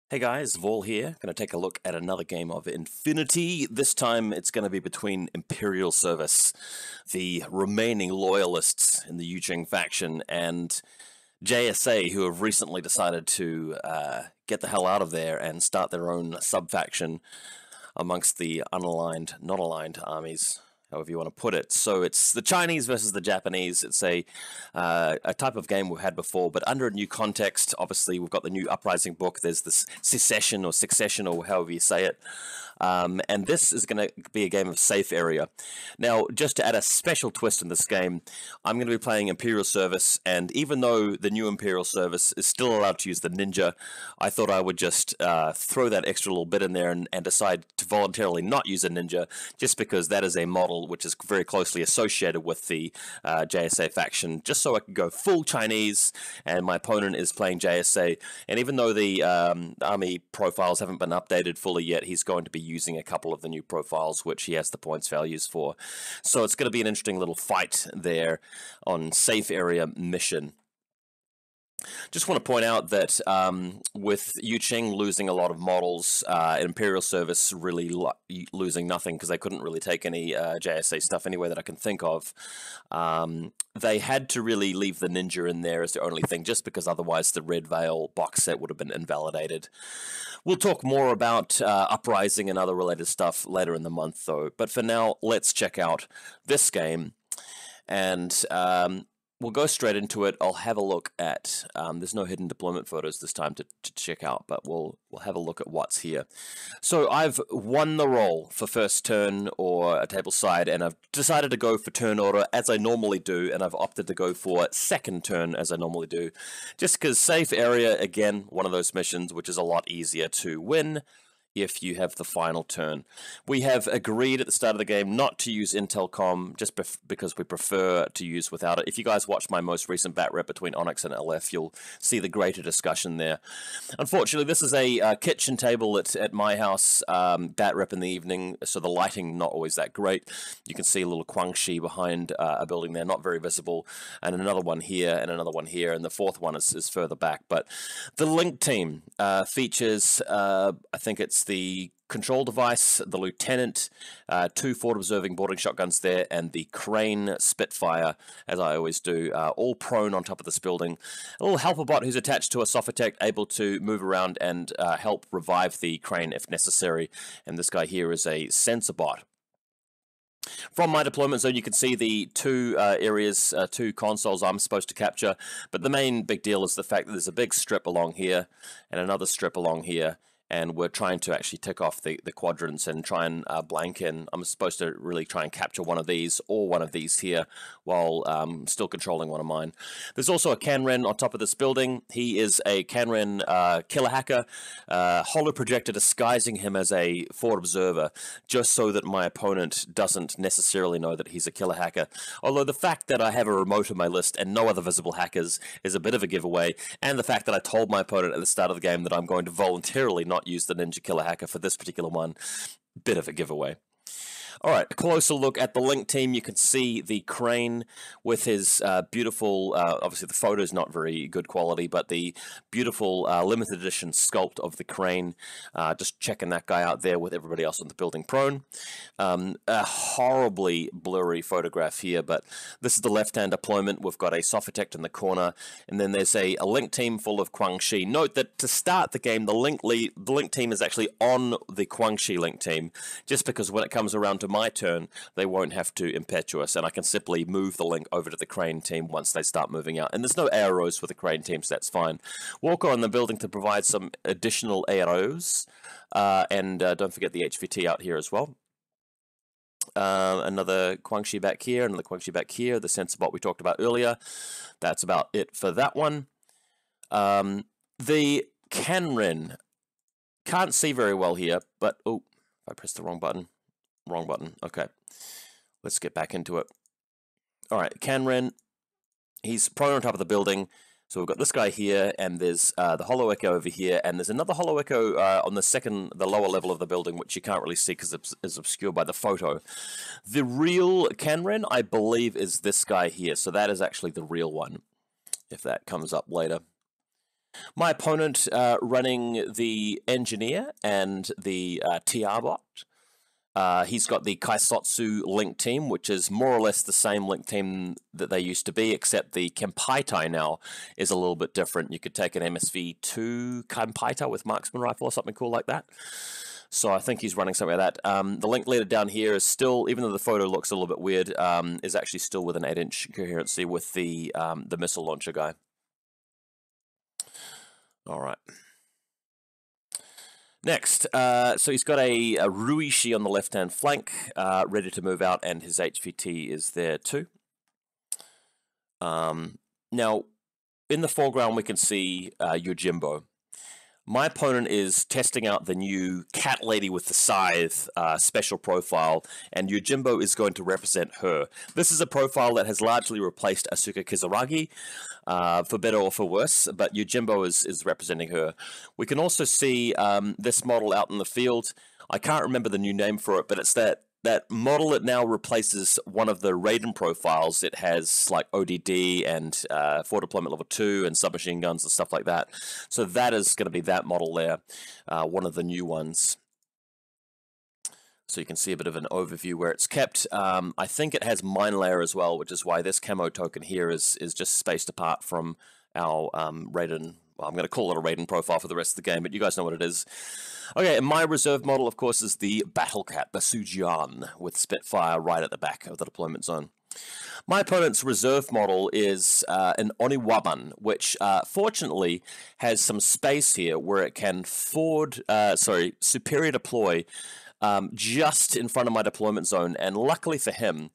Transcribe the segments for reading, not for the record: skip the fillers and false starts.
Hey guys, Vol here. Going to take a look at another game of infiNity. This time it's going to be between Imperial Service, the remaining loyalists in the Yuching faction, and JSA, who have recently decided to get the hell out of there and start their own sub-faction amongst the unaligned, not aligned armies, however you want to put it. So it's the Chinese versus the Japanese. It's a type of game we've had before, but under a new context. Obviously, we've got the new Uprising book. There's this Secession or Succession or however you say it. And this is going to be a game of safe area. Now, just to add a special twist in this game, I'm going to be playing Imperial Service, and even though the new Imperial Service is still allowed to use the ninja, I thought I would just throw that extra little bit in there and decide to voluntarily not use a ninja, just because that is a model which is very closely associated with the JSA faction, just so I can go full Chinese, and my opponent is playing JSA, and even though the army profiles haven't been updated fully yet, he's going to be using a couple of the new profiles which he has the points values for. So it's going to be an interesting little fight there on safe area mission. Just want to point out that with Yuching losing a lot of models, Imperial Service really losing nothing because they couldn't really take any JSA stuff anyway that I can think of. They had to really leave the ninja in there as the only thing, just because otherwise the Red Veil box set would have been invalidated. We'll talk more about Uprising and other related stuff later in the month, though. But for now, let's check out this game. And we'll go straight into it. I'll have a look at, there's no hidden deployment photos this time to check out, but we'll have a look at what's here. So I've won the roll for first turn or a table side, and I've decided to go for turn order as I normally do, and I've opted to go for second turn as I normally do, just because safe area, again, one of those missions which is a lot easier to win if you have the final turn. We have agreed at the start of the game not to use Intelcom, just because we prefer to use without it. If you guys watch my most recent bat rep between Onyx and LF, you'll see the greater discussion there. Unfortunately, this is a kitchen table at my house, bat rep in the evening, so the lighting not always that great. You can see a little Guangxi behind a building there, not very visible, and another one here, and another one here, and the fourth one is further back. But the Link team features, I think it's the control device, the lieutenant, 2 forward-observing boarding shotguns there, and the crane Spitfire, as I always do, all prone on top of this building. A little helper bot who's attached to a Sofitect, able to move around and help revive the crane if necessary. And this guy here is a sensor bot. From my deployment zone, you can see the two areas, 2 consoles I'm supposed to capture, but the main big deal is the fact that there's a big strip along here and another strip along here, and we're trying to actually tick off the quadrants and try and blank in. I'm supposed to really try and capture one of these or one of these here while still controlling one of mine. There's also a Canren on top of this building. He is a Canren killer hacker, holo projector disguising him as a forward observer, just so that my opponent doesn't necessarily know that he's a killer hacker. Although the fact that I have a remote on my list and no other visible hackers is a bit of a giveaway, and the fact that I told my opponent at the start of the game that I'm going to voluntarily not use the Ninja Killer Hacker for this particular one, bit of a giveaway. Alright, a closer look at the Link team. You can see the crane with his beautiful, obviously the photo's not very good quality, but the beautiful limited edition sculpt of the crane. Just checking that guy out there with everybody else on the building prone. A horribly blurry photograph here, but this is the left-hand deployment. We've got a Sofitect in the corner, and then there's a Link team full of Guangxi. Note that to start the game, the Link team is actually on the Guangxi Link team, just because when it comes around to my turn, they won't have to impetuous, and I can simply move the Link over to the crane team once they start moving out. And there's no arrows for the crane team, so that's fine. Walker on the building to provide some additional arrows, and don't forget the HVT out here as well. Another Guangxi back here, another Guangxi back here, the sensor bot we talked about earlier. That's about it for that one. The Canren, can't see very well here, but, oh, I pressed the wrong button. Wrong button. Okay. Let's get back into it. Alright, Canren, he's prone on top of the building. So we've got this guy here, and there's the Holo Echo over here, and there's another Holo Echo on the lower level of the building, which you can't really see because it's obscured by the photo. The real Canren, I believe, is this guy here. So that is actually the real one, if that comes up later. My opponent running the Engineer and the TR bot. He's got the Kaisotsu Link team, which is more or less the same Link team that they used to be, except the Kempaitai now is a little bit different. You could take an MSV2 Kempaitai with Marksman Rifle or something cool like that. So I think he's running something like that. The link leader down here is still, even though the photo looks a little bit weird, is actually still with an 8-inch coherency with the missile launcher guy. All right. Next, so he's got a Ruishi on the left-hand flank, ready to move out, and his HVT is there too. Now, in the foreground, we can see Yojimbo. My opponent is testing out the new Cat Lady with the Scythe special profile, and Yojimbo is going to represent her. This is a profile that has largely replaced Asuka Kizaragi, for better or for worse, but Yojimbo is representing her. We can also see this model out in the field. I can't remember the new name for it, but it's that model that now replaces one of the Raiden profiles. It has like ODD and forward deployment level 2 and submachine guns and stuff like that. So that is going to be that model there, one of the new ones. So you can see a bit of an overview where it's kept. I think it has mine layer as well, which is why this camo token here is just spaced apart from our Raiden. Well, I'm going to call it a Raiden profile for the rest of the game, but you guys know what it is. Okay, and my reserve model, of course, is the Battle Cat, the Sujian, with Spitfire right at the back of the deployment zone. My opponent's reserve model is an Oniwaban, which fortunately has some space here where it can superior deploy just in front of my deployment zone, and luckily for him,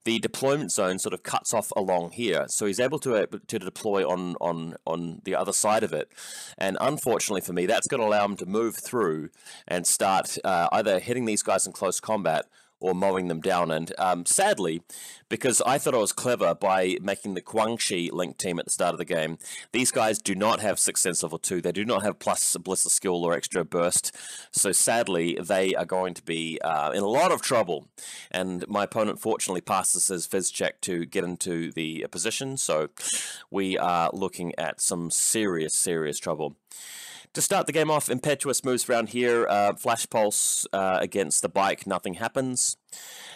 the deployment zone sort of cuts off along here, so he's able to deploy on the other side of it. And unfortunately for me, that's going to allow him to move through and start either hitting these guys in close combat or mowing them down. And sadly, because I thought I was clever by making the Guangxi Link team at the start of the game, these guys do not have 6th Sense level 2. They do not have plus Ballistic Skill or extra burst. So sadly, they are going to be in a lot of trouble. And my opponent fortunately passes his Fizz check to get into the position. So we are looking at some serious, serious trouble. To start the game off, Impetuous moves around here, Flash Pulse against the bike, nothing happens.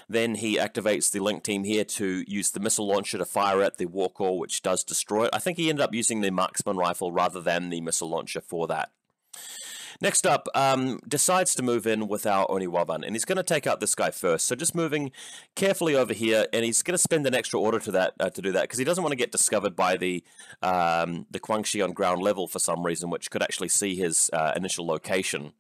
Then he activates the Link team here to use the missile launcher to fire at the Warcore, which does destroy it. I think he ended up using the Marksman Rifle rather than the missile launcher for that. Next up, decides to move in with our Oniwaban, and he's going to take out this guy first. So just moving carefully over here, and he's going to spend an extra order to do that because he doesn't want to get discovered by the Guangxi on ground level for some reason, which could actually see his initial location.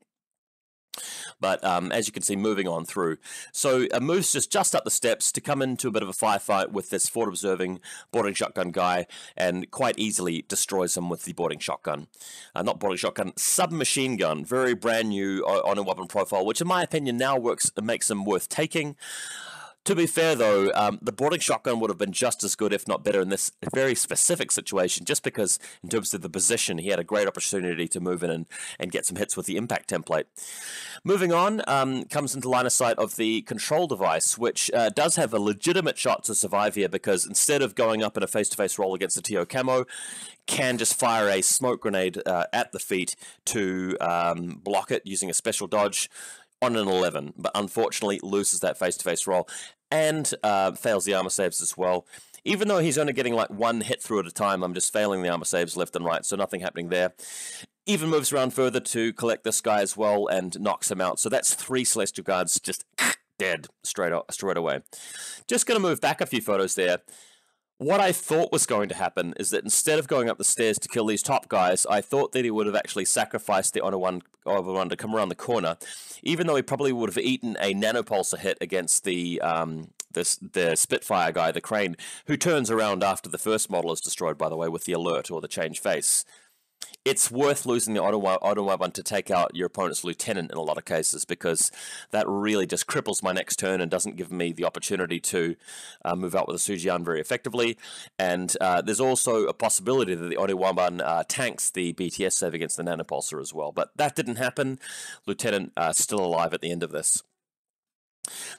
But as you can see, moving on through. So moves just up the steps to come into a bit of a firefight with this forward observing boarding shotgun guy, and quite easily destroys him with the boarding shotgun. Not boarding shotgun, submachine gun. Very brand new on a weapon profile, which in my opinion now makes him worth taking. To be fair, though, the boarding shotgun would have been just as good, if not better, in this very specific situation, just because, in terms of the position, he had a great opportunity to move in and get some hits with the impact template. Moving on, comes into line of sight of the control device, which does have a legitimate shot to survive here, because instead of going up in a face-to-face roll against the TO camo, can just fire a smoke grenade at the feet to block it using a special dodge on an 11, but unfortunately loses that face-to-face roll and fails the armor saves as well. Even though he's only getting like one hit through at a time, I'm just failing the armor saves left and right, so nothing happening there. Even moves around further to collect this guy as well and knocks him out. So that's 3 Celestial Guards just dead straight away. Just going to move back a few photos there. What I thought was going to happen is that instead of going up the stairs to kill these top guys, I thought that he would have actually sacrificed the Honor One to come around the corner, even though he probably would have eaten a nanopulsar hit against the Spitfire guy, the Crane, who turns around after the first model is destroyed, by the way, with the alert or the change face. It's worth losing the auto weapon to take out your opponent's lieutenant in a lot of cases, because that really just cripples my next turn and doesn't give me the opportunity to move out with a Sujian very effectively. And there's also a possibility that the auto weapon tanks the BTS save against the nanopulsar as well. But that didn't happen. Lieutenant still alive at the end of this.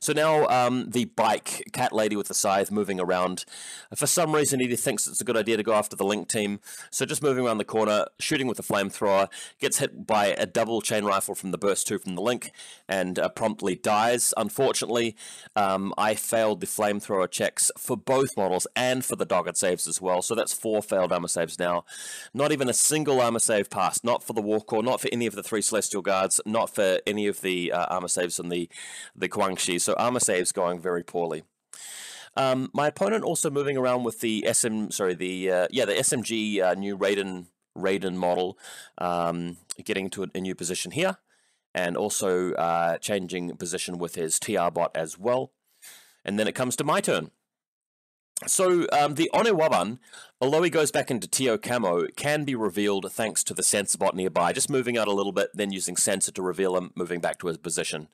So now the bike, cat lady with the scythe, moving around. For some reason, he thinks it's a good idea to go after the Link team. So just moving around the corner, shooting with the flamethrower, gets hit by a double chain rifle from the burst 2 from the Link, and promptly dies. Unfortunately, I failed the flamethrower checks for both models and for the dogged saves as well. So that's 4 failed armor saves now. Not even a single armor save passed. Not for the Warcore, not for any of the 3 Celestial Guards, not for any of the armor saves on the Guangxi. So armor saves going very poorly. My opponent also moving around with the SMG new Raiden model, getting to a new position here, and also changing position with his TR bot as well. And then it comes to my turn. So the Onewaban, although he goes back into TO camo, can be revealed thanks to the sensor bot nearby, just moving out a little bit, then using sensor to reveal him, moving back to his position.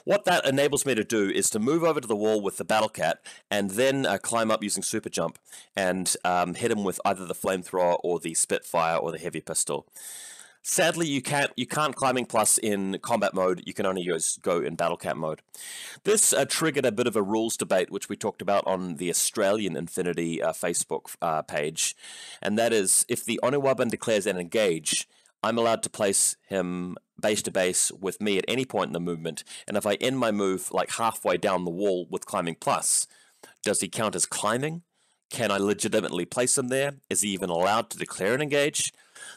What that enables me to do is to move over to the wall with the Battle Cat and then climb up using Super Jump and hit him with either the Flamethrower or the Spitfire or the Heavy Pistol. Sadly, you can't climbing plus in combat mode. You can only go in Battle Cat mode. This triggered a bit of a rules debate, which we talked about on the Australian infiNity Facebook page, and that is if the Onewaban declares an engage, I'm allowed to place him base to base with me at any point in the movement, and if I end my move like halfway down the wall with climbing plus, does he count as climbing? Can I legitimately place him there? Is he even allowed to declare an engage?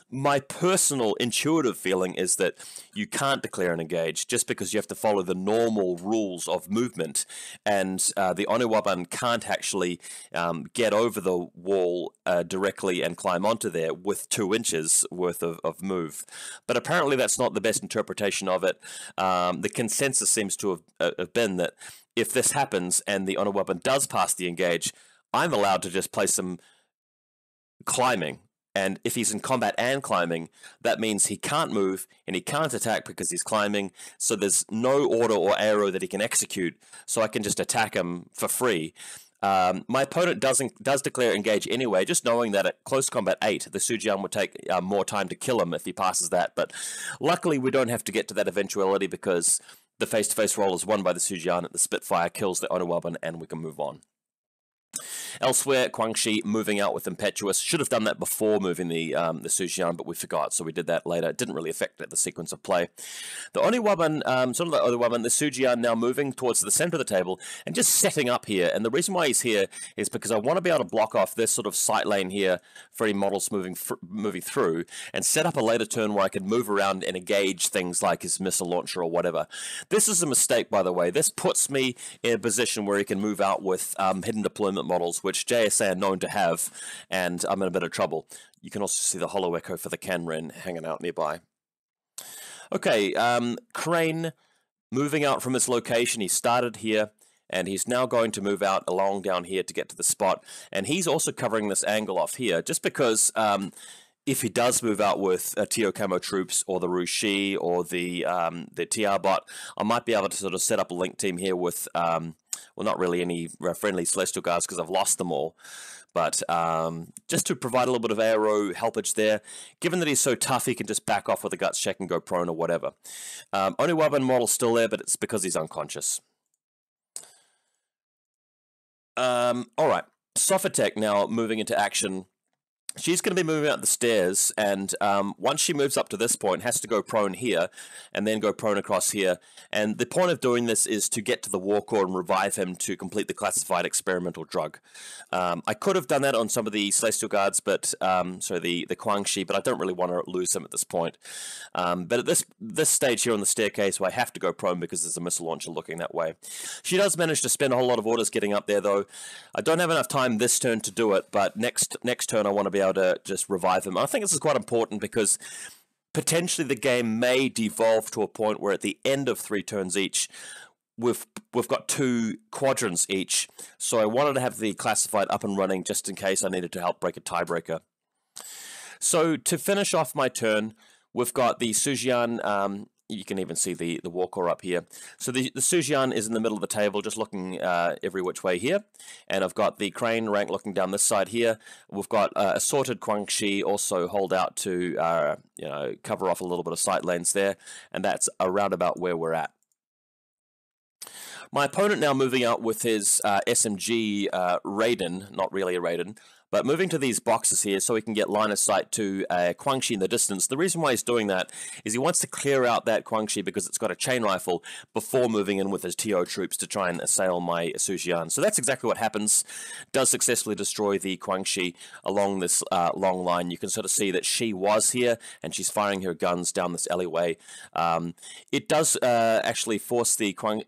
My personal intuitive feeling is that you can't declare an engage just because you have to follow the normal rules of movement, and the Onewaban can't actually get over the wall directly and climb onto there with 2 inches worth of move. But apparently that's not the best interpretation of it. The consensus seems to have been that if this happens and the Onewaban does pass the engage, I'm allowed to just place him climbing. And if he's in combat and climbing, that means he can't move and he can't attack because he's climbing. So there's no order or arrow that he can execute. So I can just attack him for free. My opponent does declare engage anyway, just knowing that at close combat 8, the Sujian would take more time to kill him if he passes that. But luckily, we don't have to get to that eventuality because the face-to-face roll is won by the Sujian. The Spitfire kills the Onewaban, and we can move on. Elsewhere, Guangxi moving out with Impetuous. Should have done that before moving the Sujian, but we forgot, so we did that later. It didn't really affect the sequence of play. The Onewaban, the Sujian now moving towards the center of the table and just setting up here. And the reason why he's here is because I want to be able to block off this sort of sight lane here for any models moving through and set up a later turn where I can move around and engage things like his missile launcher or whatever. This is a mistake, by the way. This puts me in a position where he can move out with hidden deployment models, which JSA are known to have, and I'm in a bit of trouble. You can also see the Hollow Echo for the Canren hanging out nearby. Okay, Crane moving out from his location. He started here, and he's now going to move out along down here to get to the spot, and he's also covering this angle off here, just because if he does move out with TO Camo troops or the Rushi or the TR bot, I might be able to sort of set up a link team here with well, not really any friendly Celestial Guards because I've lost them all. But just to provide a little bit of aero helpage there. Given that he's so tough, he can just back off with a guts check and go prone or whatever. Onewaban model's still there, but it's because he's unconscious. Alright, Sophitek now moving into action. She's going to be moving up the stairs, and once she moves up to this point, has to go prone here, and then go prone across here. And the point of doing this is to get to the Warcore and revive him to complete the classified experimental drug. I could have done that on some of the Celestial Guards, but the Guangxi, but I don't really want to lose him at this point. But at this stage here on the staircase, where I have to go prone because there's a missile launcher looking that way. She does manage to spend a whole lot of orders getting up there, though. I don't have enough time this turn to do it, but next turn I want to be able to just revive him. I think this is quite important because potentially the game may devolve to a point where at the end of 3 turns each, we've got 2 quadrants each. So I wanted to have the classified up and running just in case I needed to help break a tiebreaker. So to finish off my turn, we've got the Sujian. You can even see the Warcore up here. So the Sujian is in the middle of the table, just looking every which way here. And I've got the Crane rank looking down this side here. We've got assorted Guangxi also hold out to cover off a little bit of sight lanes there. And that's around about where we're at. My opponent now moving out with his SMG Raiden, not really a Raiden, but moving to these boxes here so he can get line of sight to Quang Shi in the distance. The reason why he's doing that is he wants to clear out that Quang Shi because it's got a chain rifle before moving in with his TO troops to try and assail my Su Jian. So that's exactly what happens. Does successfully destroy the Quang Shi along this long line. You can sort of see that she was here and she's firing her guns down this alleyway. It does actually force the Quang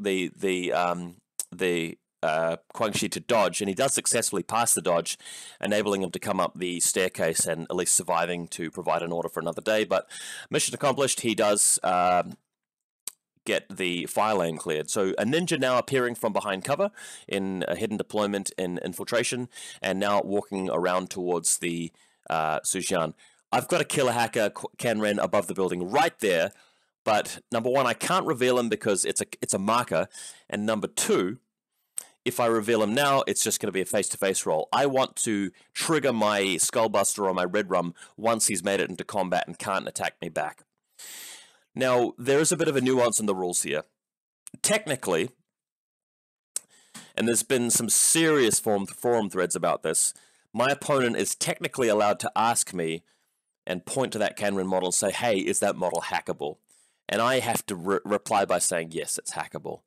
Shi to dodge, and he does successfully pass the dodge, enabling him to come up the staircase and at least surviving to provide an order for another day. But mission accomplished. He does get the fire lane cleared. So a ninja now appearing from behind cover in a hidden deployment in infiltration, and now walking around towards the Su Jian. I've got a killer hacker, Kanren, above the building right there, but number one, I can't reveal him because it's a marker, and number two, if I reveal him now, it's just going to be a face-to-face roll. I want to trigger my Skullbuster or my Red Rum once he's made it into combat and can't attack me back. Now, there is a bit of a nuance in the rules here. Technically, and there's been some serious forum threads about this, my opponent is technically allowed to ask me and point to that Kanren model and say, hey, is that model hackable? And I have to reply by saying, yes, it's hackable.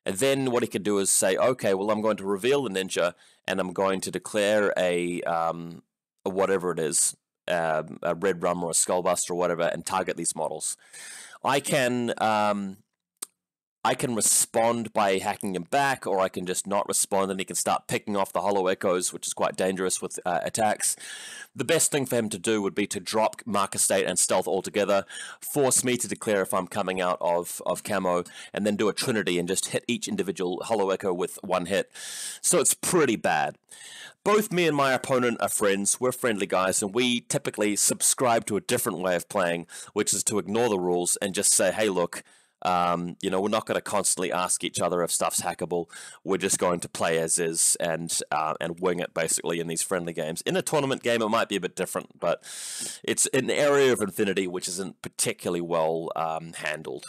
And then what he can do is say, okay, well, I'm going to reveal the ninja, and I'm going to declare a whatever it is, a Red Rum or a Skullbuster or whatever, and target these models. I can respond by hacking him back, or I can just not respond and he can start picking off the hollow echoes, which is quite dangerous with attacks. The best thing for him to do would be to drop marker state and stealth altogether, force me to declare if I'm coming out of camo, and then do a trinity and just hit each individual hollow echo with one hit. So it's pretty bad. Both me and my opponent are friends. We're friendly guys, and we typically subscribe to a different way of playing, which is to ignore the rules and just say, hey, look, you know, we're not going to constantly ask each other if stuff's hackable. We're just going to play as is and wing it, basically, in these friendly games. In a tournament game, it might be a bit different, but it's an area of infiNity which isn't particularly well handled.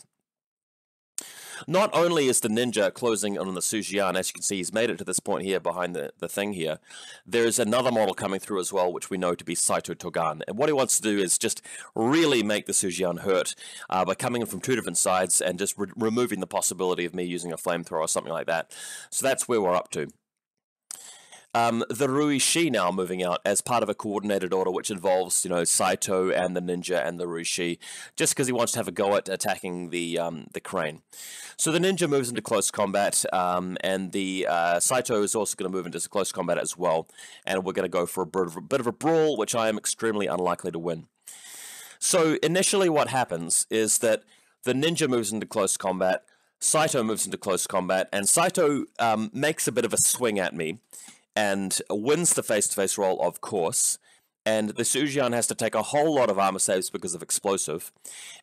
Not only is the ninja closing on the Su Jian, as you can see, he's made it to this point here behind the thing here. There's another model coming through as well, which we know to be Saito Togan. And what he wants to do is just really make the Su Jian hurt by coming in from two different sides and just removing the possibility of me using a flamethrower or something like that. So that's where we're up to. The Rui Shi now moving out as part of a coordinated order, which involves, you know, Saito and the ninja and the Rui Shi, just because he wants to have a go at attacking the crane. So the ninja moves into close combat, and the Saito is also going to move into close combat as well, and we're going to go for a bit of a brawl, which I am extremely unlikely to win. So initially what happens is that the ninja moves into close combat, Saito moves into close combat, and Saito makes a bit of a swing at me, and wins the face-to-face roll, of course, and the Su Jian has to take a whole lot of armor saves because of explosive,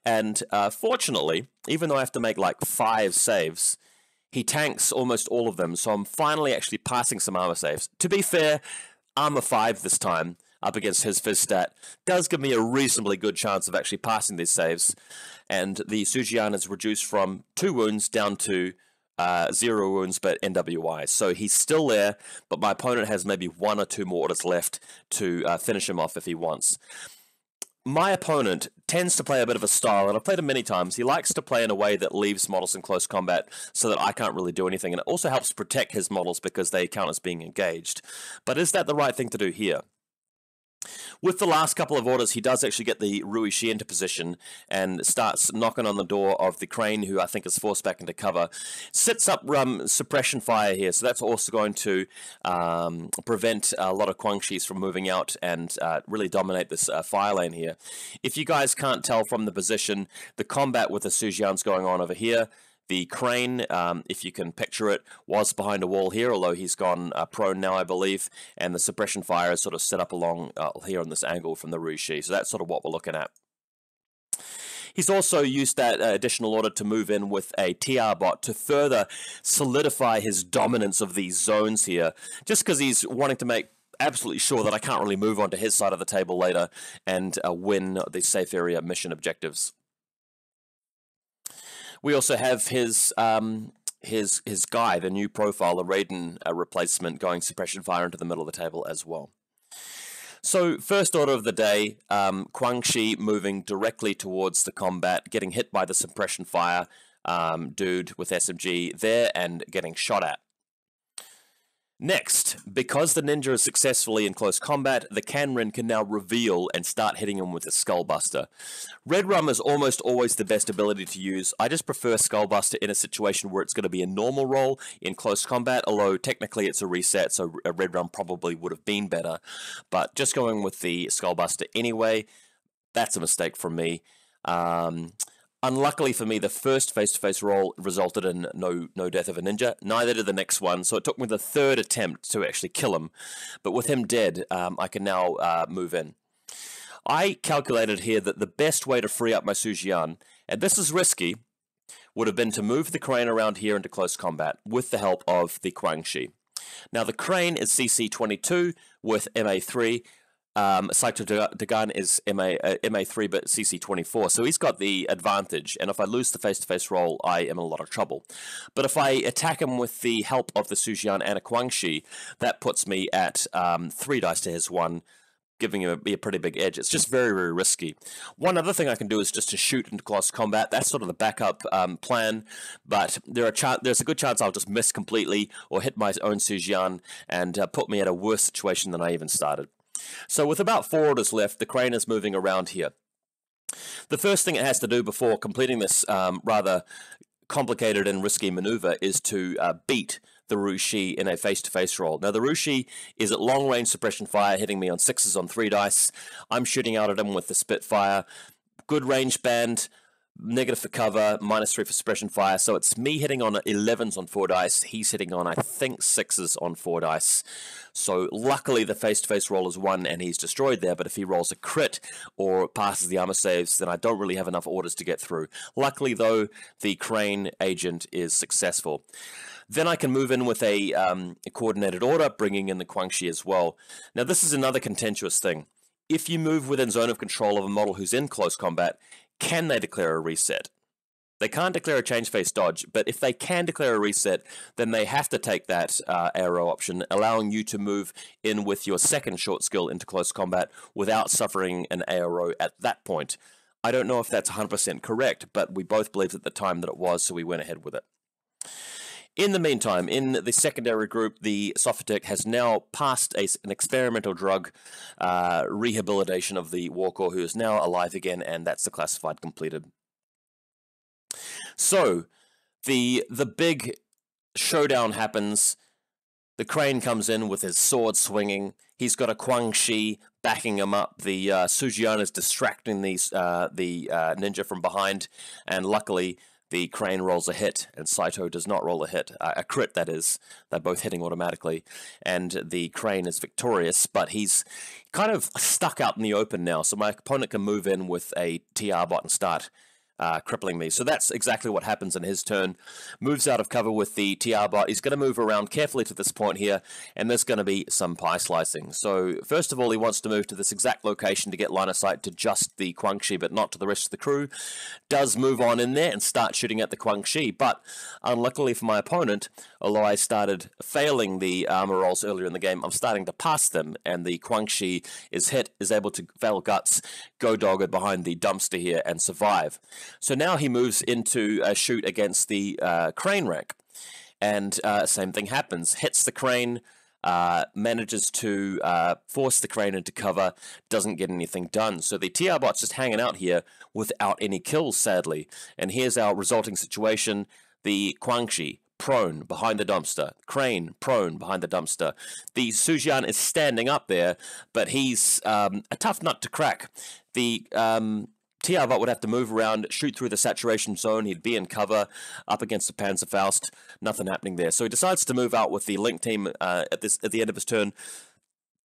and fortunately, even though I have to make like 5 saves, he tanks almost all of them, so I'm finally actually passing some armor saves. To be fair, armor 5 this time, up against his Fizz stat, does give me a reasonably good chance of actually passing these saves, and the Su Jian is reduced from 2 wounds down to 0 wounds, but NWI. So he's still there, but my opponent has maybe 1 or 2 more orders left to finish him off if he wants. My opponent tends to play a bit of a style, and I've played him many times. He likes to play in a way that leaves models in close combat so that I can't really do anything, and it also helps protect his models because they count as being engaged. But is that the right thing to do here? With the last couple of orders, he does actually get the Rui Shi into position and starts knocking on the door of the crane, who I think is forced back into cover. Sits up suppression fire here, so that's also going to prevent a lot of Quang Shis from moving out and really dominate this fire lane here. If you guys can't tell from the position, the combat with the Su Jian's going on over here. The crane, if you can picture it, was behind a wall here, although he's gone prone now, I believe, and the suppression fire is sort of set up along here on this angle from the Rui Shi, so that's sort of what we're looking at. He's also used that additional order to move in with a TR bot to further solidify his dominance of these zones here, just because he's wanting to make absolutely sure that I can't really move onto his side of the table later and win the safe area mission objectives. We also have his his guy, the new profile, the Raiden replacement, going suppression fire into the middle of the table as well. So first order of the day, Guangxi moving directly towards the combat, getting hit by the suppression fire dude with SMG there and getting shot at. Next, because the ninja is successfully in close combat, the Kanrin can now reveal and start hitting him with a Skullbuster. Red Rum is almost always the best ability to use. I just prefer Skullbuster in a situation where it's going to be a normal roll in close combat, although technically it's a reset, so a Red Rum probably would have been better. But just going with the Skullbuster anyway, that's a mistake from me. Unluckily for me, the first face-to-face roll resulted in no death of a ninja. Neither did the next one, so it took me the third attempt to actually kill him. But with him dead, I can now move in. I calculated here that the best way to free up my Sujian, and this is risky, would have been to move the crane around here into close combat with the help of the Guangxi. Now the crane is CC22 with MA3. Saito Dagan is MA3 but CC24, so he's got the advantage, and if I lose the face-to-face roll, I am in a lot of trouble. But if I attack him with the help of the Sujian and a Guangxi, that puts me at 3 dice to his 1, giving him a pretty big edge. It's just very, very risky. One other thing I can do is just to shoot into close combat. That's sort of the backup plan, but there's a good chance I'll just miss completely or hit my own Sujian and put me at a worse situation than I even started. So with about 4 orders left, the crane is moving around here. The first thing it has to do before completing this rather complicated and risky maneuver is to beat the Rushi in a face-to-face roll. Now the Rushi is at long-range suppression fire, hitting me on 6s on 3 dice. I'm shooting out at him with the Spitfire. Good range band, negative for cover, -3 for suppression fire, so it's me hitting on 11s on 4 dice, he's hitting on, I think, 6s on 4 dice. So luckily the face-to-face roll is 1 and he's destroyed there, but if he rolls a crit or passes the armor saves, then I don't really have enough orders to get through. Luckily though, the crane agent is successful. Then I can move in with a coordinated order, bringing in the Guangxi as well. Now this is another contentious thing. If you move within zone of control of a model who's in close combat, can they declare a reset? They can't declare a change face dodge, but if they can declare a reset, then they have to take that arrow option, allowing you to move in with your second short skill into close combat without suffering an arrow at that point. I don't know if that's 100% correct, but we both believed at the time that it was, so we went ahead with it. In the meantime, in the secondary group, the Sophitic has now passed an experimental drug rehabilitation of the Warcore, who is now alive again, and that's the classified completed. So, the big showdown happens. The crane comes in with his sword swinging. He's got a Guangxi backing him up. The Sujian is distracting the ninja from behind, and luckily the crane rolls a hit, and Saito does not roll a hit. A crit, that is. They're both hitting automatically, and the crane is victorious, but he's kind of stuck out in the open now, so my opponent can move in with a TR bot and start crippling me. So that's exactly what happens in his turn. Moves out of cover with the TR bot. He's going to move around carefully to this point here, and there's going to be some pie slicing. So first of all, he wants to move to this exact location to get line of sight to just the Guangxi, but not to the rest of the crew. Does move on in there and start shooting at the Guangxi, but unluckily for my opponent, although I started failing the armor rolls earlier in the game, I'm starting to pass them, and the Guangxi is able to fail guts, go dogged behind the dumpster here, and survive. So now he moves into a shoot against the crane rank, and same thing happens. Hits the crane, manages to force the crane into cover, doesn't get anything done. So the TR bot's just hanging out here without any kills, sadly. And here's our resulting situation. The Guangxi prone behind the dumpster, crane prone behind the dumpster. The Sujian is standing up there, but he's a tough nut to crack. The TR bot would have to move around, shoot through the saturation zone. He'd be in cover up against the Panzerfaust. Nothing happening there. So he decides to move out with the Link team at the end of his turn,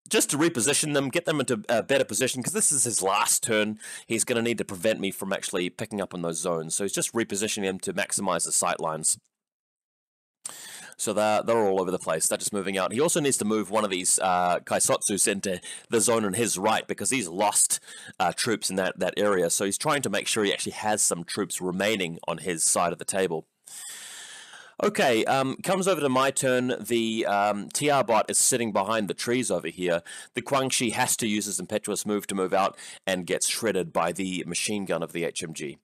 just to reposition them, get them into a better position, because this is his last turn. He's going to need to prevent me from actually picking up on those zones. So he's just repositioning them to maximize the sight lines. So they're all over the place. They're just moving out. He also needs to move one of these Kaisotsus into the zone on his right, because he's lost troops in that area. So he's trying to make sure he actually has some troops remaining on his side of the table. Okay, comes over to my turn. The TR bot is sitting behind the trees over here. The Guangxi has to use his impetuous move to move out and gets shredded by the machine gun of the HMG.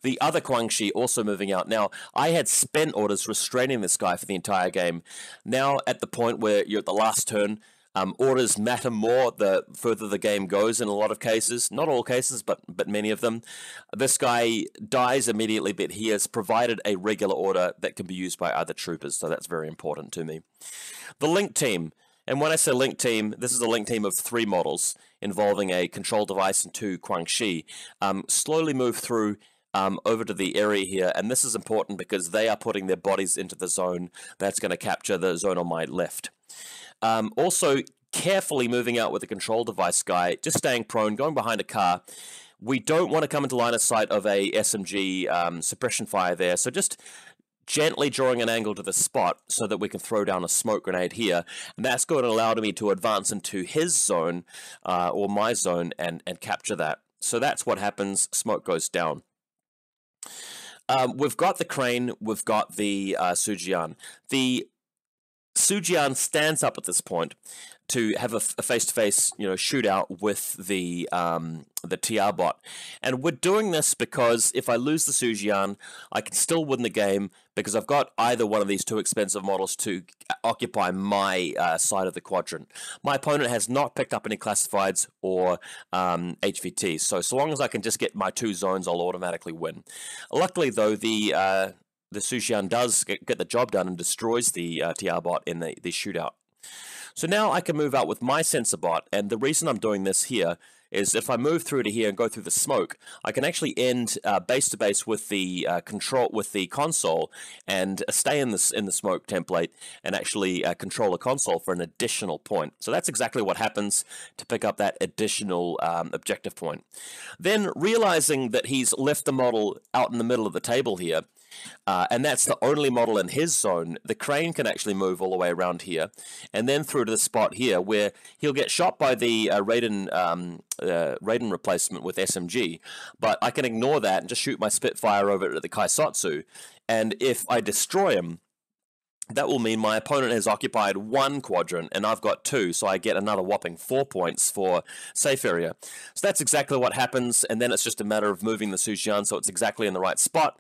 The other Guangxi also moving out. Now, I had spent orders restraining this guy for the entire game. Now, at the point where you're at the last turn, orders matter more the further the game goes in a lot of cases. Not all cases, but many of them. This guy dies immediately, but he has provided a regular order that can be used by other troopers, so that's very important to me. The link team. And when I say link team, this is a link team of 3 models involving a control device and 2 Guangxi. Slowly move through over to the area here, and this is important because they are putting their bodies into the zone that's going to capture the zone on my left. Also, carefully moving out with the control device guy, just staying prone, going behind a car. We don't want to come into line of sight of a SMG suppression fire there, so just gently drawing an angle to the spot so that we can throw down a smoke grenade here, and that's going to allow me to advance into his zone, or my zone, and capture that. So that's what happens. Smoke goes down. We've got the crane, we've got the Sujian. The Sujian stands up at this point to have a face-to-face, shootout with the TR bot, and we're doing this because if I lose the Sujian, I can still win the game because I've got either one of these 2 expensive models to occupy my side of the quadrant. My opponent has not picked up any classifieds or HVT, so long as I can just get my 2 zones, I'll automatically win. Luckily, though, the Sujian does get the job done and destroys the TR bot in the shootout. So now I can move out with my sensor bot, and the reason I'm doing this here is if I move through to here and go through the smoke, I can actually end base to base with the console and stay in the smoke template and actually control a console for an additional point. So that's exactly what happens to pick up that additional objective point. Then realizing that he's left the model out in the middle of the table here, and that's the only model in his zone, the crane can actually move all the way around here and then through to the spot here where he'll get shot by the Raiden replacement with SMG, but I can ignore that and just shoot my Spitfire over at the Kaisotsu, and if I destroy him, that will mean my opponent has occupied 1 quadrant and I've got 2, so I get another whopping 4 points for safe area. So that's exactly what happens, and then it's just a matter of moving the Sujian so it's exactly in the right spot,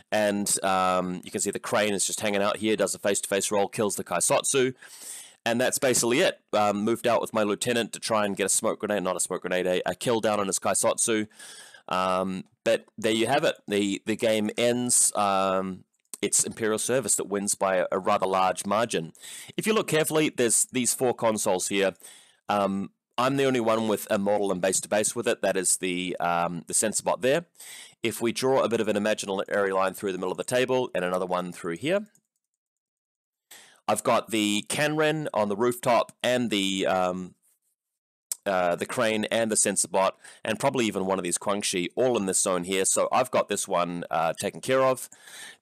and you can see the crane is just hanging out here, does a face-to-face roll, kills the Kaisotsu, and that's basically it. Moved out with my lieutenant to try and get a smoke grenade, not a smoke grenade, a kill down on his Kaisotsu, but there you have it. The game ends. It's Imperial Service that wins by a rather large margin. If you look carefully, there's these 4 consoles here. I'm the only one with a model and base-to-base with it. That is the sensor bot there. If we draw a bit of an imaginary line through the middle of the table and another one through here, I've got the Canren on the rooftop and the crane and the sensor bot, and probably even one of these Guangxi, all in this zone here. So I've got this one taken care of.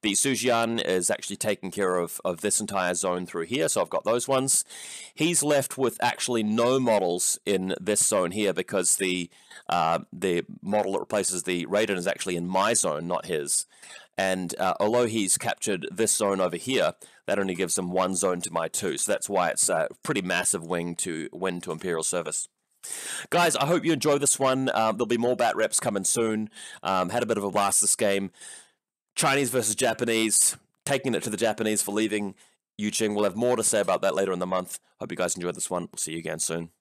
The Sujian is actually taking care of this entire zone through here, so I've got those ones. He's left with actually no models in this zone here because the model that replaces the Raiden is actually in my zone, not his. And although he's captured this zone over here, that only gives him 1 zone to my 2. So that's why it's a pretty massive win to Imperial Service. Guys, I hope you enjoyed this one. There'll be more bat reps coming soon. Had a bit of a blast this game. Chinese versus Japanese, taking it to the Japanese for leaving Yuching. We'll have more to say about that later in the month. Hope you guys enjoyed this one. We'll see you again soon.